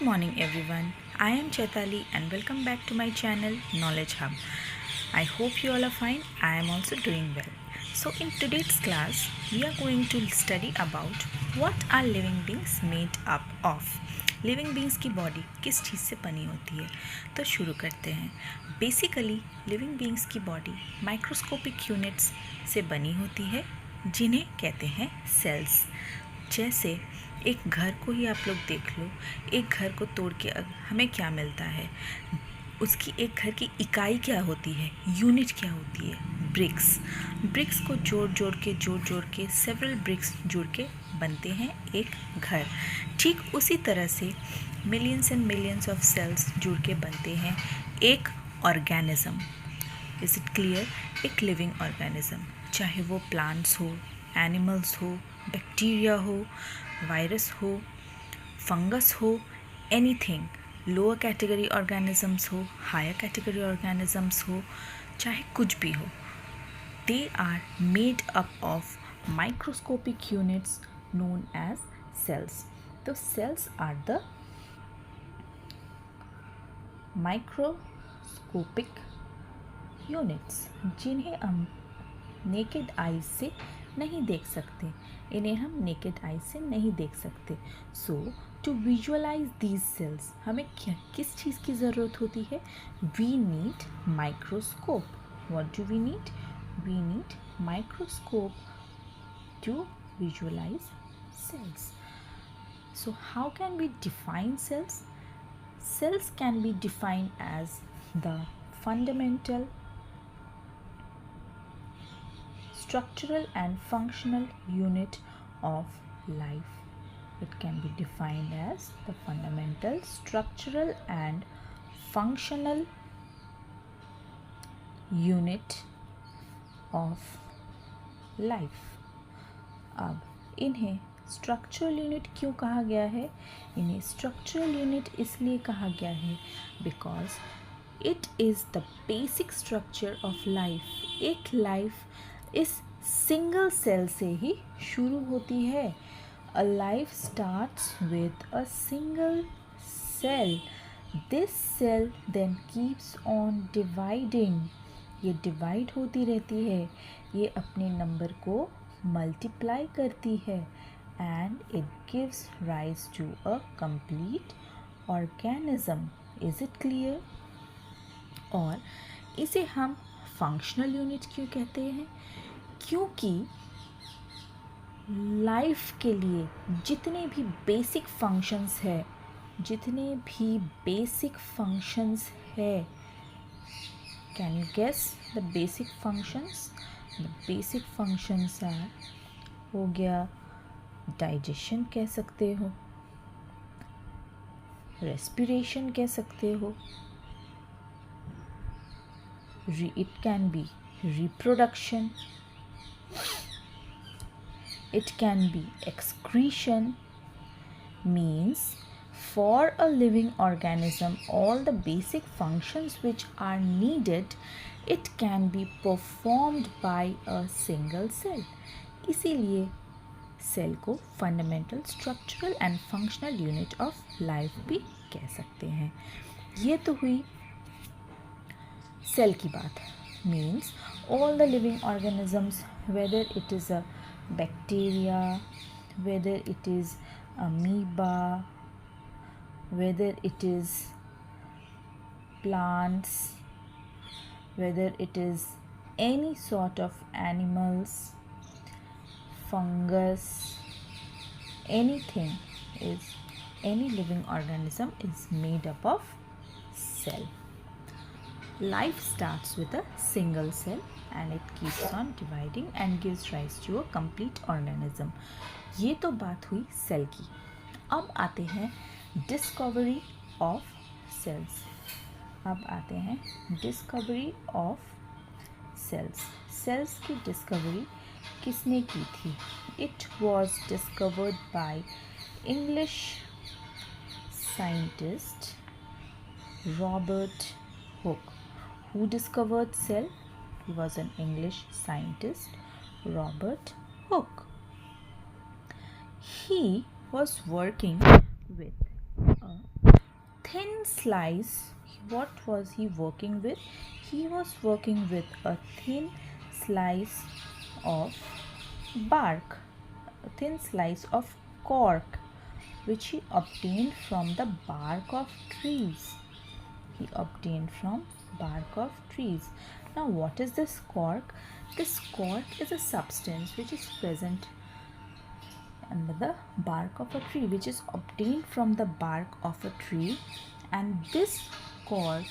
morning everyone. I am Chaitali and welcome back to my channel Knowledge Hub. I hope you all are fine. I am also doing well. So in today's class, we are going to study about what are living beings made up of. Living beings की body किस चीज़ से बनी होती है, तो शुरू करते हैं. बेसिकली लिविंग बींग्स की बॉडी माइक्रोस्कोपिक यूनिट्स से बनी होती है जिन्हें कहते हैं सेल्स. जैसे एक घर को ही आप लोग देख लो, एक घर को तोड़ के हमें क्या मिलता है, उसकी एक घर की इकाई क्या होती है, यूनिट क्या होती है, ब्रिक्स को जोड़ के सेवरल ब्रिक्स जुड़ के बनते हैं एक घर. ठीक उसी तरह से millions and millions of cells जुड़ के बनते हैं एक ऑर्गेनिज्म. Is it clear? एक लिविंग ऑर्गेनिज्म, चाहे वो प्लांट्स हो, एनिमल्स हो, बैक्टीरिया हो, वायरस हो, फंगस हो, एनीथिंग, लोअर कैटेगरी ऑर्गेनिजम्स हो, हायर कैटेगरी ऑर्गेनिजम्स हो, चाहे कुछ भी हो, they are made up of microscopic units known as cells. तो cells are the microscopic units जिन्हें हम नेकेड आईज से नहीं देख सकते, इन्हें हम नेकेड आईज से नहीं देख सकते. So to visualise these cells हमें किस चीज़ की ज़रूरत होती है? We need microscope. What do we need? We need microscope to visualise cells. So how can we define cells? Cells can be defined as the fundamental, structural and functional unit of life. It can be defined as the fundamental, structural and functional unit of life. अब इन्हें structural unit क्यों कहा गया है? इन्हें structural unit इसलिए कहा गया है because it is the basic structure of life. एक लाइफ इस सिंगल सेल से ही शुरू होती है. A life starts with a single cell. This cell then keeps on dividing. ये डिवाइड होती रहती है, ये अपने नंबर को मल्टीप्लाई करती है and it gives rise to a complete organism. Is it clear? और इसे हम फंक्शनल यूनिट क्यों कहते हैं? क्योंकि लाइफ के लिए जितने भी बेसिक फंक्शंस है, can you guess the basic functions? The basic functions are, हो गया डाइजेशन कह सकते हो, रेस्पिरेशन कह सकते हो, it can be reproduction, it can be excretion. Means for a living organism all the basic functions which are needed, it can be performed by a single cell. इसीलिए cell को fundamental, structural and functional unit of life भी कह सकते हैं. ये तो हुई cell की बात. Means all the living organisms, whether it is a bacteria, whether it is amoeba, whether it is plants, whether it is any sort of animals, fungus, anything is, any living organism is made up of cell. Life starts with a single cell and it keeps on dividing and gives rise to a complete organism. ये तो बात हुई cell की. अब आते हैं discovery of sales. Sales की discovery किसने की थी? It was discovered by English scientist Robert Hooke. Who discovered cell? He was an English scientist, Robert Hooke. He was working with a thin slice. What was he working with? He was working with a thin slice of bark, a thin slice of cork, which he obtained from the bark of trees. He obtained from bark of trees. Now, what is this cork? This cork is a substance which is present under the bark of a tree, which is obtained from the bark of a tree, and this cork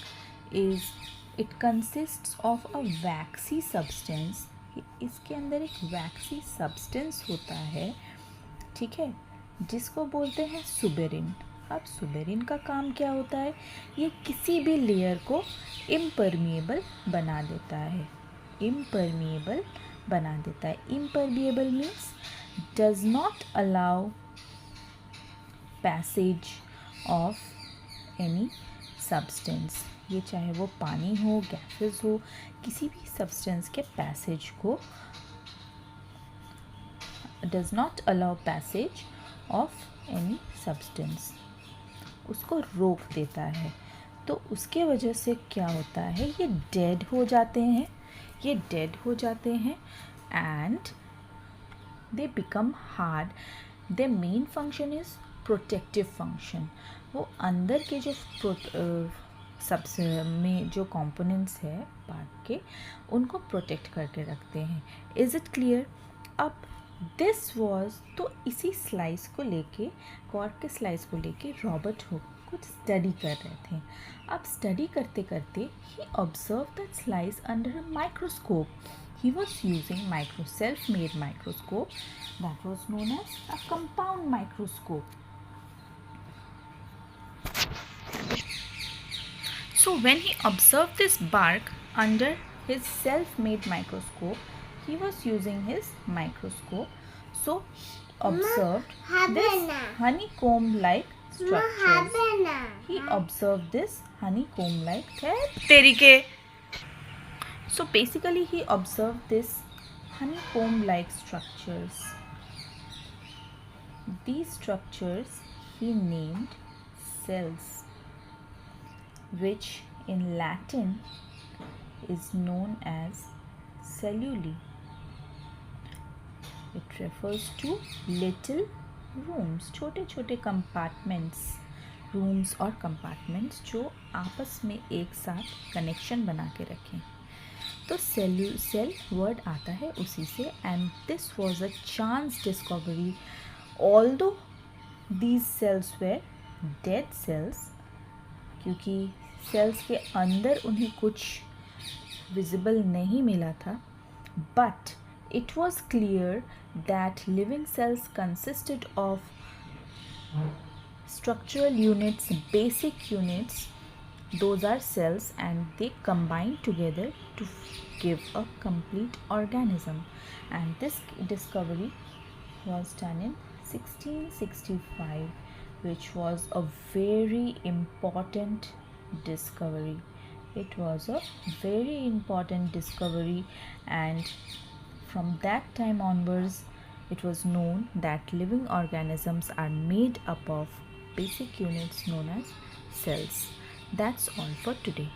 it consists of a waxy substance. इसके अंदर एक वैक्सी substance होता है, ठीक है, जिसको बोलते हैं सुबेरिन. अब सुबेरिन का काम क्या होता है? ये किसी भी लेयर को इम्परमिएबल बना देता है. इम्परमिएबल बना देता है. Impermeable means does not allow passage of any substance. ये चाहे वो पानी हो, गैसेस हो, किसी भी सब्सटेंस के पैसेज को does not allow passage of any substance, उसको रोक देता है. तो उसके वजह से क्या होता है? ये डेड हो जाते हैं. ये डेड हो जाते हैं and they become hard. Their main function is protective function. वो अंदर के जो सबसे में जो कंपोनेंट्स है पार्क के, उनको प्रोटेक्ट करके रखते हैं. Is it clear? अब दिस वॉज, तो इसी स्लाइस को लेके, कॉर्क के स्लाइस को लेके रॉबर्ट हुक कुछ स्टडी कर रहे थे. अब स्टडी करते करते ही observe that slice under a microscope. He was using self made microscope that was known as a compound microscope. So when he observed this bark under his self-made microscope, he was using his microscope. So he observed this honeycomb-like structures. He observed this honeycomb-like. So basically he observed this honeycomb-like structures. These structures he named cells, which in Latin is known as cellulae. It refers to little rooms, छोटे छोटे compartments, rooms और compartments जो आपस में एक साथ connection बना के रखें. तो सेल वर्ड आता है उसी से. And this was a chance discovery. Although these cells were dead cells, क्योंकि सेल्स के अंदर उन्हें कुछ विजिबल नहीं मिला था, but it was clear that living cells consisted of structural units, basic units. Those are cells and they combine together to give a complete organism. And this discovery was done in 1665, which was a very important discovery. It was a very important discovery, and from that time onwards it was known that living organisms are made up of basic units known as cells. That's all for today.